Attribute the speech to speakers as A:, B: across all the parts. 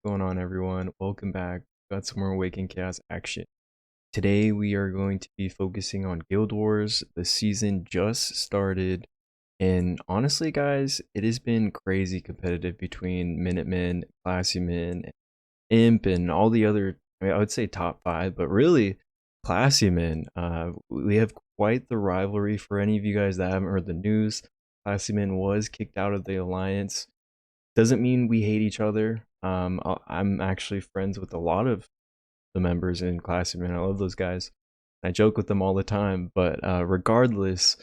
A: Going on, everyone? Welcome back. Got some more Awaken Chaos action. Today we are going to be focusing on Guild Wars. The season just started, and honestly, guys, it has been crazy competitive between Minutemen, Classymen, Imp, and all the other. I would say top five, but really, Classymen. We have quite the rivalry. For any of you guys that haven't heard the news, Classymen was kicked out of the alliance. Doesn't mean we hate each other. I'm actually friends with a lot of the members in Classymen. I love those guys. I joke with them all the time. But regardless,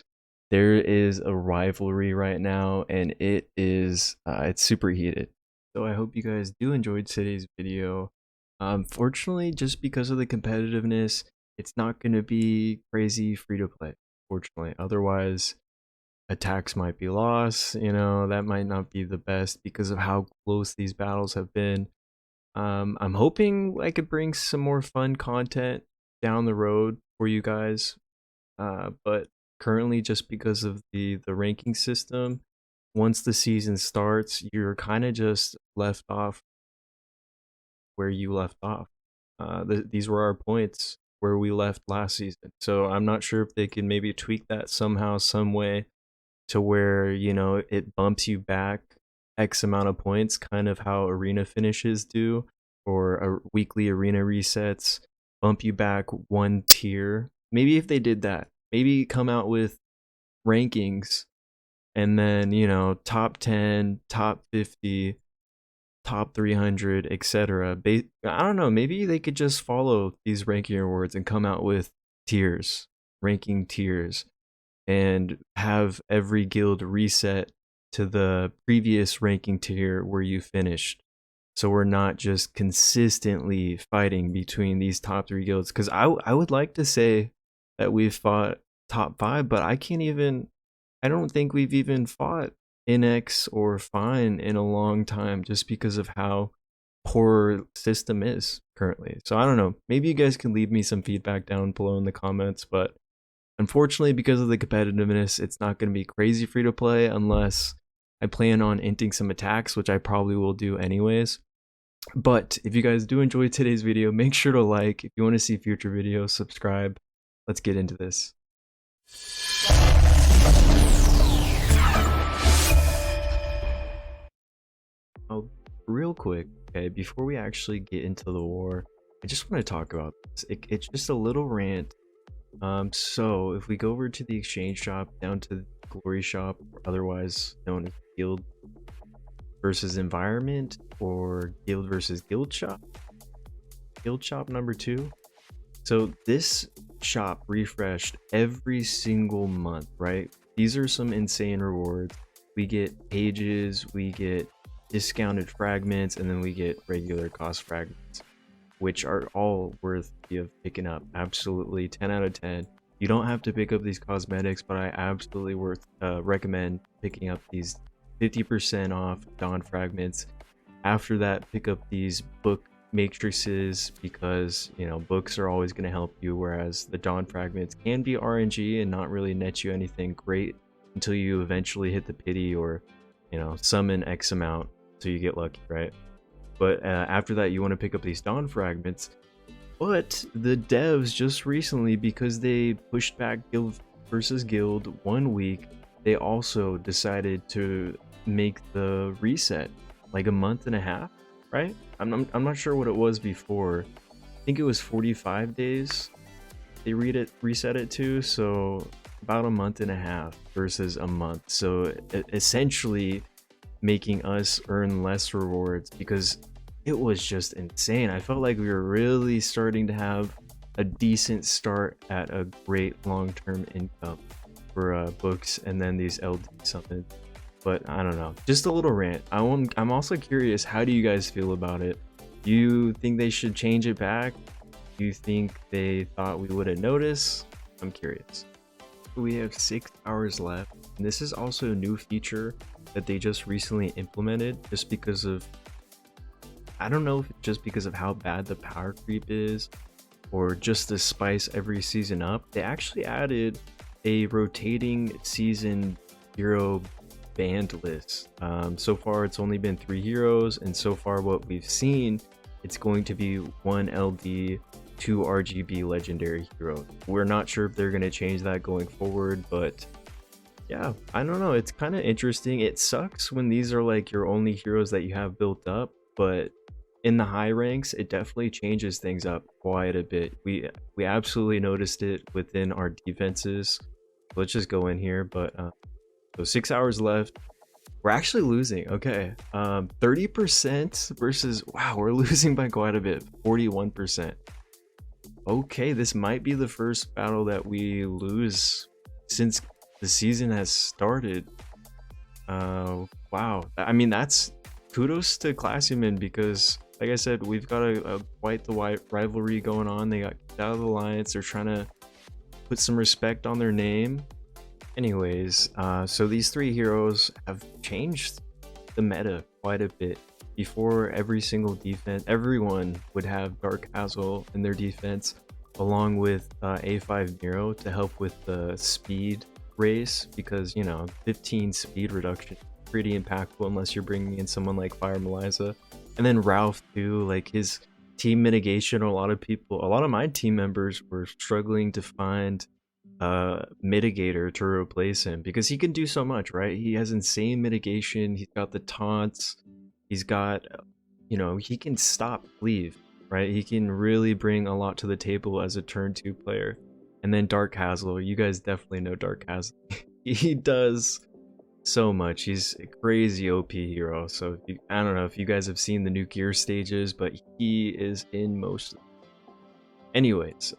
A: there is a rivalry right now, and it's super heated. So I hope you guys do enjoy today's video. Fortunately, just because of the competitiveness, it's not going to be crazy free to play. Fortunately, otherwise attacks might be lost. That might not be the best because of how close these battles have been. I'm hoping I could bring some more fun content down the road for you guys. But currently, just because of the ranking system, once the season starts, you're kind of just left off where you left off. These were our points where we left last season. So I'm not sure if they can maybe tweak that somehow, some way, to where it bumps you back X amount of points, kind of how arena finishes do, or a weekly arena resets bump you back one tier. Maybe if they did that, maybe come out with rankings, and then top 10, top 50, top 300, etc. I don't know, maybe they could just follow these ranking awards and come out with tiers, ranking tiers, and have every guild reset to the previous ranking tier where you finished. So we're not just consistently fighting between these top three guilds. Because I would like to say that we've fought top five, but I don't think we've even fought NX or Fine in a long time, just because of how poor system is currently. So I don't know. Maybe you guys can leave me some feedback down below in the comments, but unfortunately, because of the competitiveness, it's not going to be crazy free to play unless I plan on inting some attacks, which I probably will do anyways. But if you guys do enjoy today's video, make sure to like. If you want to see future videos, subscribe. Let's get into this. Oh, real quick, okay, before we actually get into the war, I just want to talk about this. It's just a little rant. So if we go over to the exchange shop, down to the glory shop, or otherwise known as guild versus environment, or guild versus guild shop number 2. So this shop refreshed every single month, right? These are some insane rewards. We get pages, we get discounted fragments, and then we get regular cost fragments, which are all worth of picking up. Absolutely 10 out of 10. You don't have to pick up these cosmetics, but I absolutely recommend picking up these 50% off Dawn fragments. After that, pick up these book matrices, because books are always going to help you, whereas the Dawn fragments can be RNG and not really net you anything great until you eventually hit the pity, or summon X amount so you get lucky, right? But after that, you want to pick up these Dawn fragments. But the devs just recently, because they pushed back guild versus guild 1 week, they also decided to make the reset like a month and a half, right? I'm not sure what it was before. I think it was 45 days they reset it to, so about a month and a half versus a month. So essentially making us earn less rewards, because it was just insane. I felt like we were really starting to have a decent start at a great long-term income for books and then these LD summons. But I don't know, just a little rant. I'm also curious, how do you guys feel about it? Do you think they should change it back? Do you think they thought we wouldn't notice? I'm curious. We have 6 hours left, and this is also a new feature that they just recently implemented, just because of, I don't know if it's just because of how bad the power creep is, or just to spice every season up. They actually added a rotating season hero banned list. So far it's only been 3 heroes, and so far what we've seen, it's going to be 1 LD, 2 RGB legendary hero. We're not sure if they're going to change that going forward, but yeah, I don't know, it's kind of interesting. It sucks when these are like your only heroes that you have built up, but in the high ranks it definitely changes things up quite a bit. We absolutely noticed it within our defenses. Let's just go in here, but so 6 hours left. We're actually losing. Okay, 30% versus, wow, we're losing by quite a bit, 41%. Okay, this might be the first battle that we lose since the season has started. Wow, I mean, that's kudos to Classymen, because like I said, we've got a quite the rivalry going on. They got kicked out of the alliance. They're trying to put some respect on their name. Anyways, so these 3 heroes have changed the meta quite a bit. Before, every single defense, everyone would have Dark Hazel in their defense, along with A5 Nero to help with the speed race, because, you know, 15 speed reduction, pretty impactful unless you're bringing in someone like Fire Melisa. And then Ralph too, like his team mitigation, a lot of my team members were struggling to find mitigator to replace him, because he can do so much, right? He has insane mitigation, he's got the taunts, he's got, you know, he can stop cleave, right? He can really bring a lot to the table as a turn 2 player. And then Dark Hazel, you guys definitely know Dark Hazel. He does so much. He's a crazy OP hero. So I don't know if you guys have seen the new gear stages, but he is in most of them. Anyways,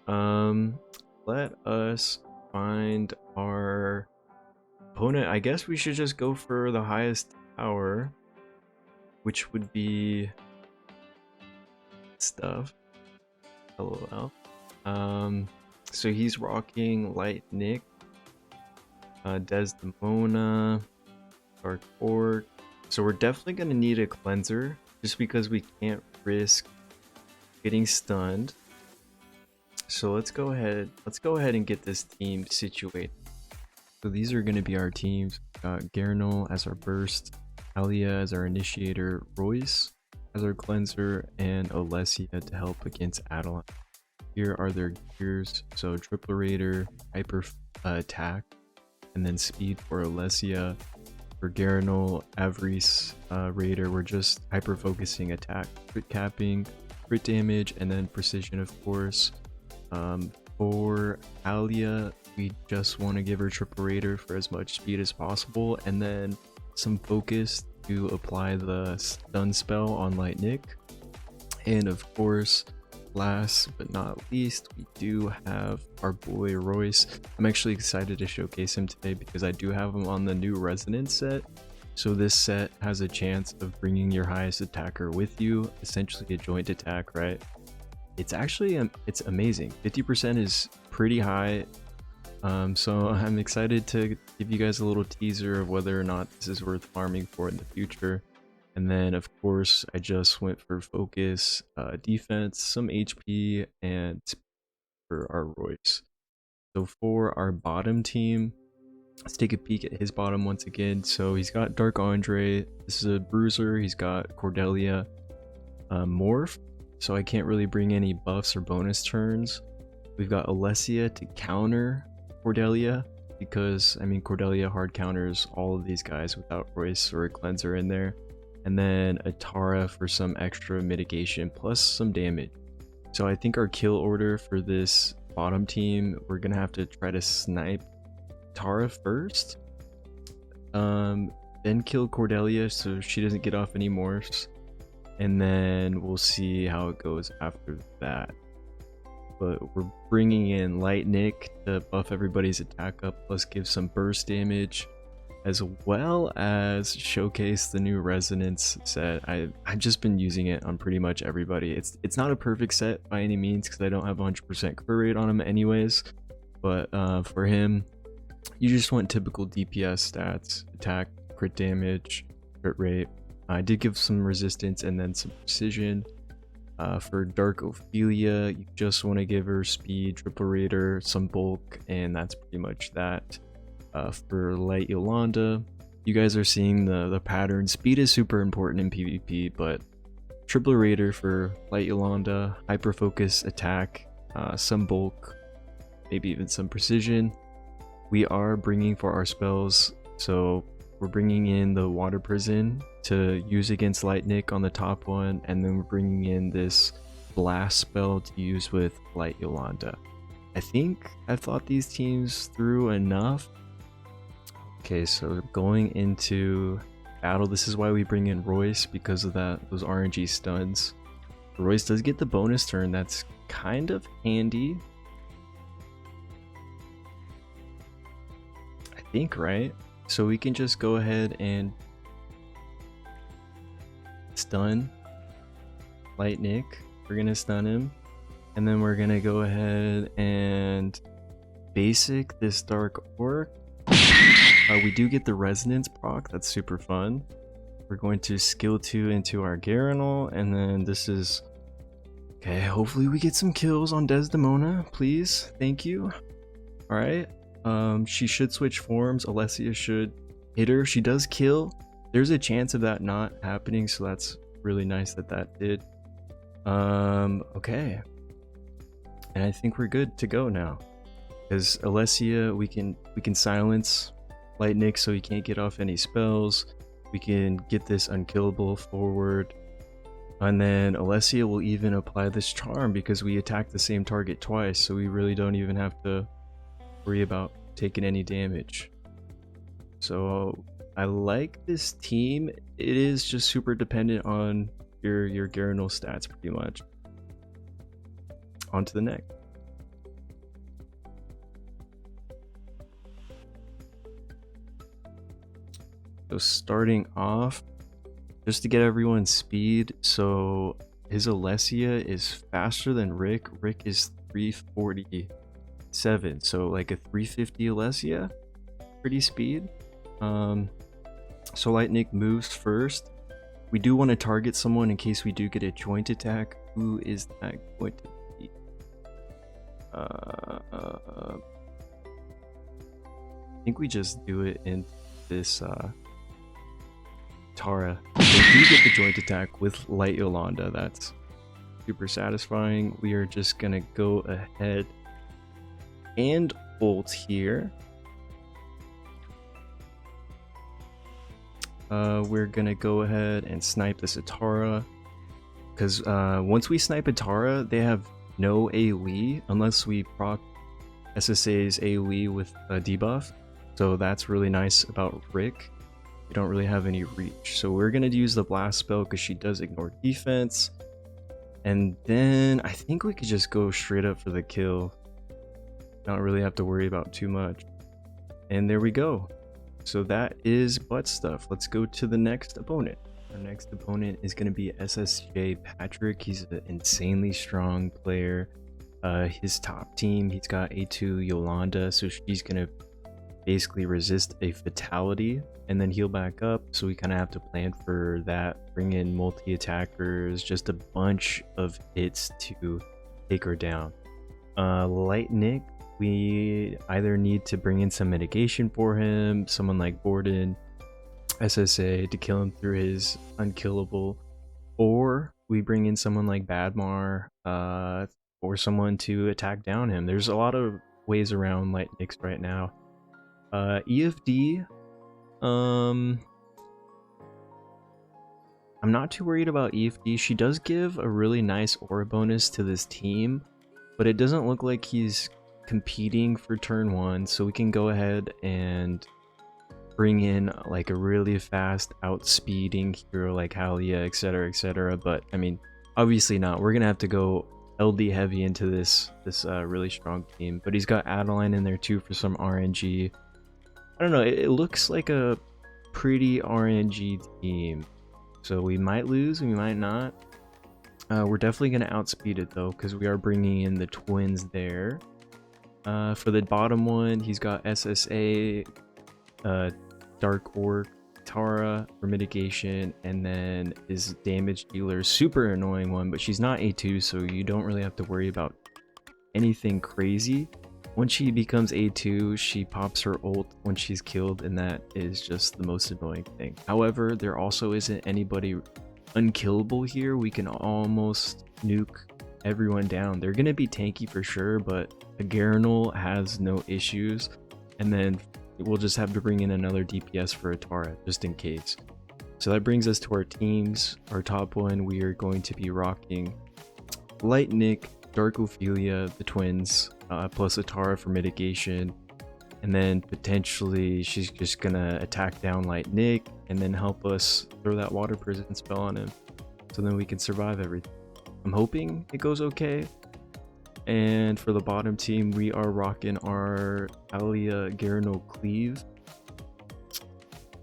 A: let us find our opponent. I guess we should just go for the highest tower, which would be stuff. LOL. So he's rocking Light Nick, Desdemona, Dark Orc. So we're definitely gonna need a cleanser, just because we can't risk getting stunned. So let's go ahead and get this team situated. So these are going to be our teams. Garnol as our burst, Alia as our initiator, Royce as our cleanser, and Alessia to help against Adeline. Here are their gears. So triple raider, hyper attack, and then speed for Alessia. For Garnol, Avarice raider, we're just hyper focusing attack, crit capping, crit damage, and then precision, of course. For Alia, we just want to give her triple raider for as much speed as possible, and then some focus to apply the stun spell on Light Nick. And of course, last but not least, we do have our boy Royce. I'm actually excited to showcase him today because I do have him on the new Resonance set. So this set has a chance of bringing your highest attacker with you, essentially a joint attack, right? It's actually it's amazing. 50% is pretty high. So I'm excited to give you guys a little teaser of whether or not this is worth farming for in the future. And then of course I just went for focus, defense, some HP, and for our Royce. So for our bottom team, let's take a peek at his bottom once again. So he's got Dark Andre, this is a bruiser, he's got Cordelia, Morph, so I can't really bring any buffs or bonus turns. We've got Alessia to counter Cordelia, because I mean Cordelia hard counters all of these guys without Royce or a cleanser in there. And then a Tara for some extra mitigation plus some damage. So I think our kill order for this bottom team, we're gonna have to try to snipe Tara first, then kill Cordelia so she doesn't get off any morphs, and then we'll see how it goes after that. But we're bringing in Light Nick to buff everybody's attack up, plus give some burst damage, as well as showcase the new Resonance set. I've just been using it on pretty much everybody. It's not a perfect set by any means, because I don't have 100% crit rate on him anyways, but for him, you just want typical DPS stats: attack, crit damage, crit rate. I did give some resistance and then some precision. For Dark Ophelia, you just want to give her speed, triple raider, some bulk, and that's pretty much that. For Light Yolanda, you guys are seeing the pattern. Speed is super important in PvP, but triple raider for Light Yolanda, hyper focus attack, some bulk, maybe even some precision. We are bringing for our spells, so we're bringing in the water prison to use against Lightnick on the top one, and then we're bringing in this blast spell to use with Light Yolanda. I think I've thought these teams through enough. Okay, so going into battle, this is why we bring in Royce, because of those RNG stuns. Royce does get the bonus turn, that's kind of handy. I think, right? So we can just go ahead and stun Lightnick. We're gonna stun him, and then we're gonna go ahead and basic this Dark Orc. We do get the resonance proc, that's super fun. We're going to skill 2 into our Garanol, and then this is okay. Hopefully we get some kills on Desdemona, please. Thank you. All right. She should switch forms. Alessia should hit her. She does kill. There's a chance of that not happening, so that's really nice that that did. Okay. And I think we're good to go now, because Alessia, we can silence Lightnick so he can't get off any spells. We can get this unkillable forward, and then Alessia will even apply this charm because we attack the same target twice, so we really don't even have to worry about taking any damage. So I like this team. It is just super dependent on your Garanol stats pretty much. On to the next. So starting off, just to get everyone's speed, so his Alessia is faster than Rick. Rick is 347, so like a 350 Alessia, pretty speed. So Lightnick moves first. We do want to target someone in case we do get a joint attack. Who is that going to be? I think we just do it in this Tara. We do get the joint attack with Light Yolanda. That's super satisfying. We are just gonna go ahead and ult here. We're gonna go ahead and snipe this Atara, because once we snipe Atara, they have no AoE unless we proc SSA's AoE with a debuff. So that's really nice about Rick. We don't really have any reach, so we're gonna use the blast spell because she does ignore defense, and then I think we could just go straight up for the kill, not really have to worry about too much. And there we go. So that is butt stuff. Let's go to the next opponent. Our next opponent is going to be SSJ Patrick. He's an insanely strong player. His top team, he's got A2 Yolanda, so she's going to basically resist a fatality and then heal back up. So we kind of have to plan for that, bring in multi-attackers, just a bunch of hits to take her down. Lightnick, we either need to bring in some mitigation for him, someone like Borden, SSA to kill him through his unkillable, or we bring in someone like Badmar or someone to attack down him. There's a lot of ways around Lightnicks right now. EFD, I'm not too worried about EFD. She does give a really nice aura bonus to this team, but it doesn't look like he's competing for turn 1, so we can go ahead and bring in like a really fast outspeeding hero like Halia, etc, etc. But I mean, obviously not. We're gonna have to go LD heavy into this really strong team, but he's got Adeline in there too for some RNG. I don't know, it looks like a pretty RNG team, so we might lose, we might not. We're definitely gonna outspeed it though, because we are bringing in the twins there. For the bottom one, he's got SSA, Dark Orc, Tara for mitigation, and then his damage dealer, super annoying one, but she's not A2, so you don't really have to worry about anything crazy. Once she becomes A2, she pops her ult when she's killed, and that is just the most annoying thing. However, there also isn't anybody unkillable here. We can almost nuke everyone down. They're gonna be tanky for sure, but a Garanol has no issues, and then we'll just have to bring in another DPS for a Tara just in case. So that brings us to our teams. Our top one, we are going to be rocking Light Nick, Dark Ophelia, the twins, plus a Tara for mitigation, and then potentially she's just gonna attack down Light Nick and then help us throw that water prison spell on him, so then we can survive everything. I'm hoping it goes okay. And for the bottom team, we are rocking our Alia Garanol Cleave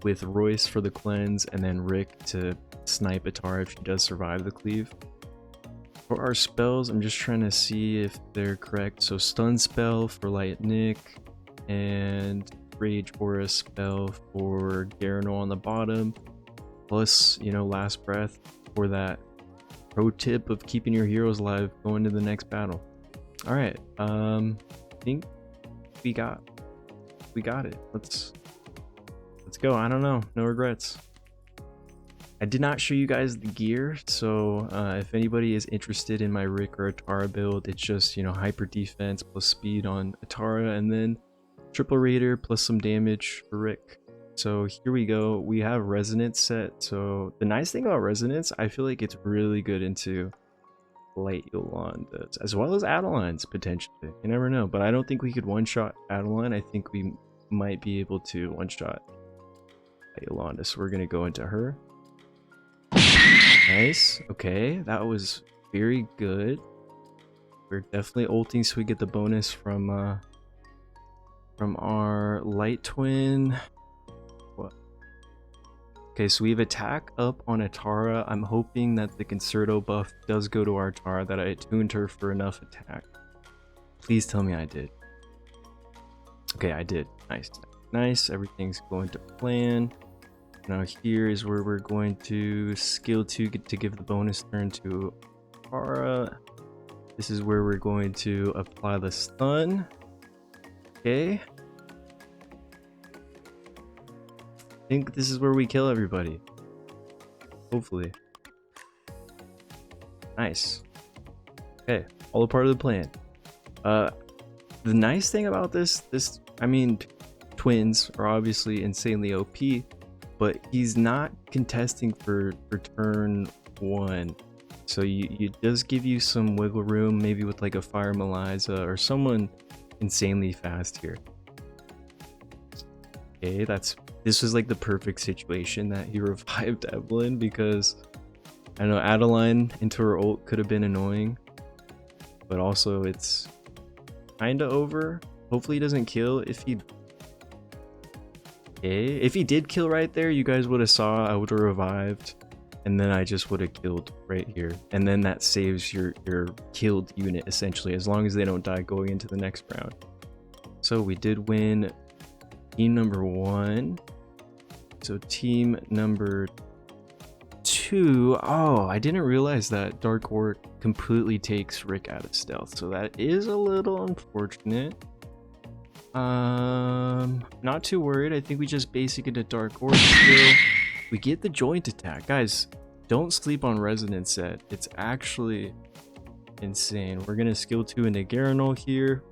A: with Royce for the cleanse, and then Rick to snipe Atara if she does survive the cleave. For our spells, I'm just trying to see if they're correct. So stun spell for Light Nick, and Rage Aura spell for Garanol on the bottom, plus, you know, Last Breath for that pro tip of keeping your heroes alive going to the next battle. All right, I think we got it. Let's go. I don't know, no regrets. I did not show you guys the gear, so if anybody is interested in my Rick or Atara build, it's just, you know, hyper defense plus speed on Atara, and then triple raider plus some damage for Rick. So here we go. We have resonance set. So the nice thing about resonance, I feel like it's really good into light Yolandas as well as Adelines potentially. You never know, but I don't think we could one-shot Adeline. I think we might be able to one-shot Yolanda, so we're gonna go into her. Nice. Okay, that was very good. We're definitely ulting so we get the bonus from our light twin. What? Okay, so we have attack up on Atara. I'm hoping that the Concerto buff does go to our Tara, that I tuned her for enough attack. Please tell me I did. Okay, I did. Nice. Nice. Everything's going to plan. Now here is where we're going to skill 2 to give the bonus turn to Tara. This is where we're going to apply the stun. Okay. I think this is where we kill everybody. Hopefully. Nice. Okay, all a part of the plan. The nice thing about this, I mean, twins are obviously insanely OP, but he's not contesting for turn 1. So it does give you some wiggle room, maybe with like a Fire Meliza or someone insanely fast here. Okay, this was like the perfect situation that he revived Evelyn, because I know Adeline into her ult could have been annoying, but also it's kinda over. Hopefully he doesn't kill. If he did kill right there, you guys would have saw I would have revived, and then I just would have killed right here, and then that saves your killed unit essentially, as long as they don't die going into the next round. So we did win team number 1. So team number 2, oh, I didn't realize that Dark Orc completely takes Rick out of stealth, so that is a little unfortunate. Not too worried. I think we just basic into Dark Orc still. We get the joint attack. Guys, don't sleep on Resonance set. It's actually insane. We're gonna skill 2 into Garanol here.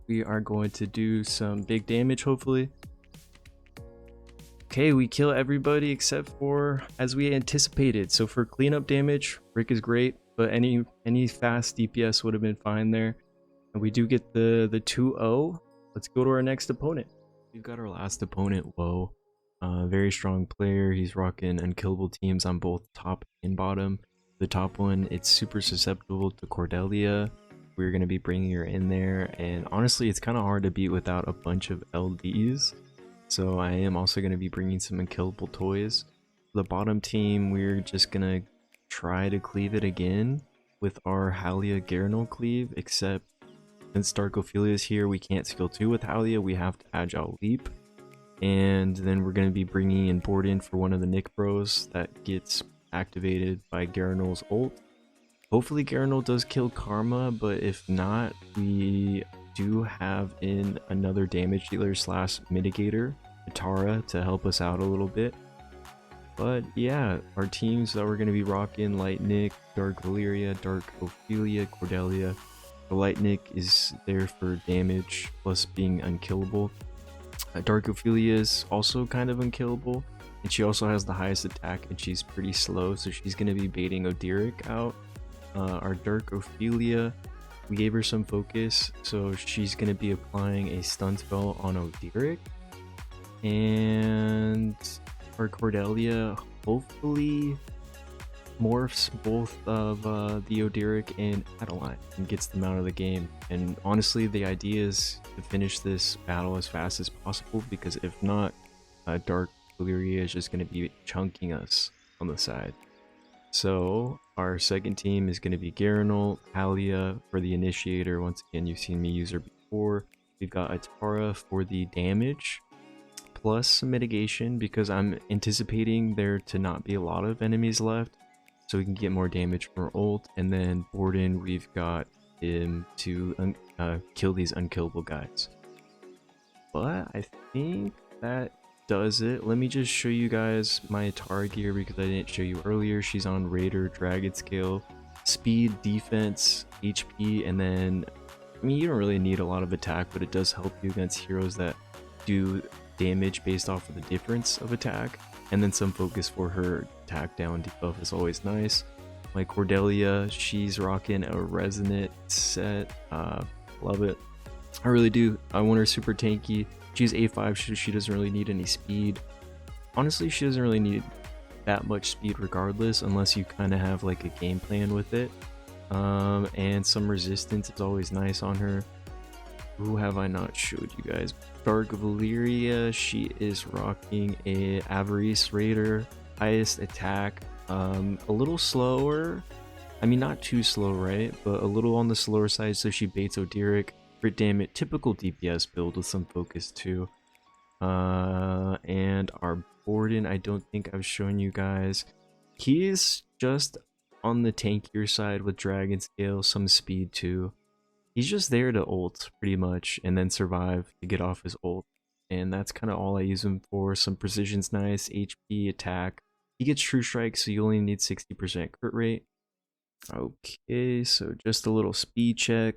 A: We are going to do some big damage, hopefully. Okay, we kill everybody except for as we anticipated. So for cleanup damage, Rick is great, but any fast DPS would have been fine there. And we do get the 2-0. Let's go to our next opponent. We've got our last opponent, Woe. Very strong player. He's rocking unkillable teams on both top and bottom. The top one, it's super susceptible to Cordelia. We're going to be bringing her in there, and honestly it's kind of hard to beat without a bunch of LDs, so I am also going to be bringing some unkillable toys. For the bottom team, we're just going to try to cleave it again with our Halia Garanol cleave, except since Dark Ophelia is here, we can't skill 2 with Halia, we have to Agile Leap. And then we're going to be bringing in Borden for one of the Nick Bros that gets activated by Garanol's ult. Hopefully Garanol does kill Karma, but if not, we do have in another damage dealer slash mitigator, Tara, to help us out a little bit. But yeah, our teams that we're going to be rocking: Light Nick, Dark Valyria, Dark Ophelia, Cordelia. The Light Nick is there for damage plus being unkillable. Dark Ophelia is also kind of unkillable, and she also has the highest attack, and she's pretty slow, so she's going to be baiting Odiric out. Our Dark Ophelia, we gave her some focus, so she's going to be applying a stun spell on Odiric. And our Cordelia hopefully morphs both of the Odiric and Adeline and gets them out of the game. And honestly, the idea is to finish this battle as fast as possible, because if not, Dark Valyria is just going to be chunking us on the side. So our second team is going to be Garanol, Alia for the initiator. Once again, you've seen me use her before. We've got Atara for the damage plus some mitigation, because I'm anticipating there to not be a lot of enemies left, so we can get more damage from our ult. And then Borden, we've got him to kill these unkillable guys. But I think that does it. Let me just show you guys my Atara gear, because I didn't show you earlier. She's on Raider Dragon Scale, speed, defense, HP, and then, I mean, you don't really need a lot of attack, but it does help you against heroes that do damage based off of the difference of attack. And then some focus for her attack down debuff is always nice. My Cordelia, she's rocking a resonant set. Love it. I really do. I want her super tanky. She's A5, she doesn't really need any speed. Honestly, she doesn't really need that much speed regardless, unless you kind of have like a game plan with it. And some resistance is always nice on her. Who have I not showed you guys? Dark Valyria, she is rocking a Avarice Raider, highest attack, a little slower. I mean, not too slow, right? But a little on the slower side, so she baits Odiric. Crit damage, typical DPS build with some focus too. And our Borden, I don't think I've shown you guys. He's just on the tankier side with Dragon Scale, some speed too. He's just there to ult pretty much, and then survive to get off his ult. And that's kind of all I use him for. Some precision's nice, HP, attack. He gets True Strike, so you only need 60% crit rate. Okay, so just a little speed check.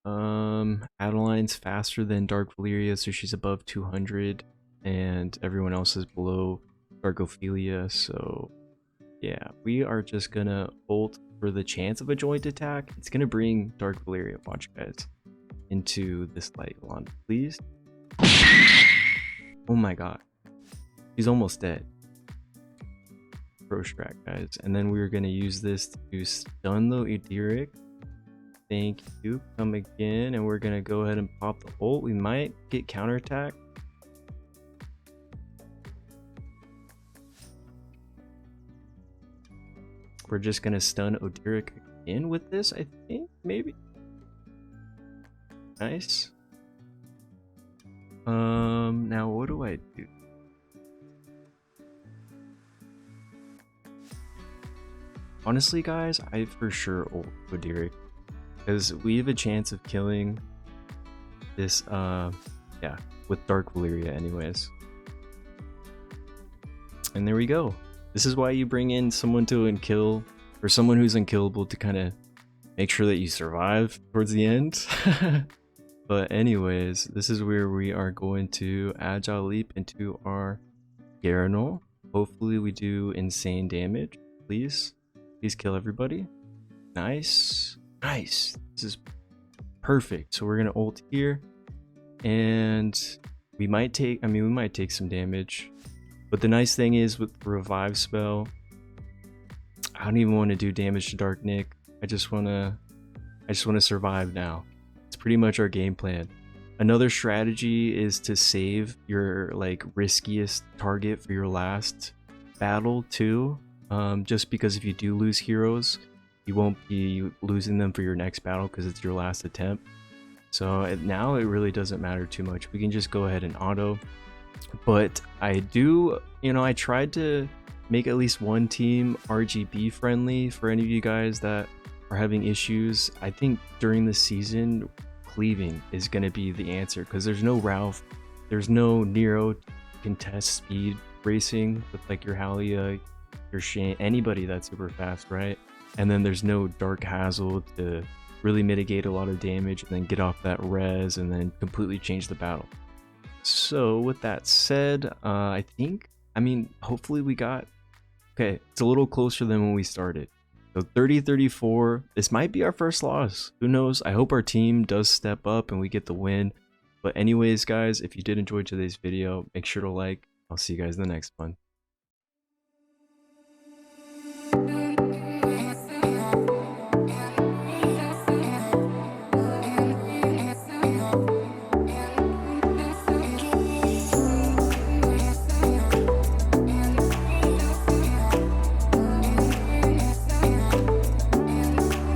A: Adeline's faster than Dark Valyria, so she's above 200, and everyone else is below Dark Ophelia. So yeah, we are just gonna ult for the chance of a joint attack. It's gonna bring Dark Valyria, watch guys, into this light wand, please. Oh my god, he's almost dead. Pro strat, guys. And then we're gonna use this to stun the Odiric. Thank you. Come again, and we're gonna go ahead and pop the ult. We might get counterattack. We're just gonna stun Odiric again with this, I think, maybe. Nice. Now what do I do? Honestly, guys, I for sure ult Odiric, because we have a chance of killing this, yeah, with Dark Valyria anyways. And there we go. This is why you bring in someone to unkill, or someone who's unkillable, to kind of make sure that you survive towards the end. But anyways, this is where we are going to Agile Leap into our Garanol. Hopefully we do insane damage. Please kill everybody. Nice. Nice. This is perfect. So we're gonna ult here, and we might take some damage, but the nice thing is with the revive spell, I don't even want to do damage to Dark Nick. I just want to survive now. It's pretty much our game plan. Another strategy is to save your like riskiest target for your last battle too, just because if you do lose heroes, you won't be losing them for your next battle because it's your last attempt. So now it really doesn't matter too much. We can just go ahead and auto. But I do, I tried to make at least one team RGB friendly for any of you guys that are having issues. I think during the season, cleaving is going to be the answer, because there's no Ralph, there's no Nero contest speed racing with like your Halia, your Shane, anybody that's super fast, right? And then there's no Dark Hazel to really mitigate a lot of damage and then get off that res and then completely change the battle. So with that said, I mean, hopefully we got, okay, it's a little closer than when we started. So 30-34, this might be our first loss. Who knows? I hope our team does step up and we get the win. But anyways, guys, if you did enjoy today's video, make sure to like. I'll see you guys in the next one.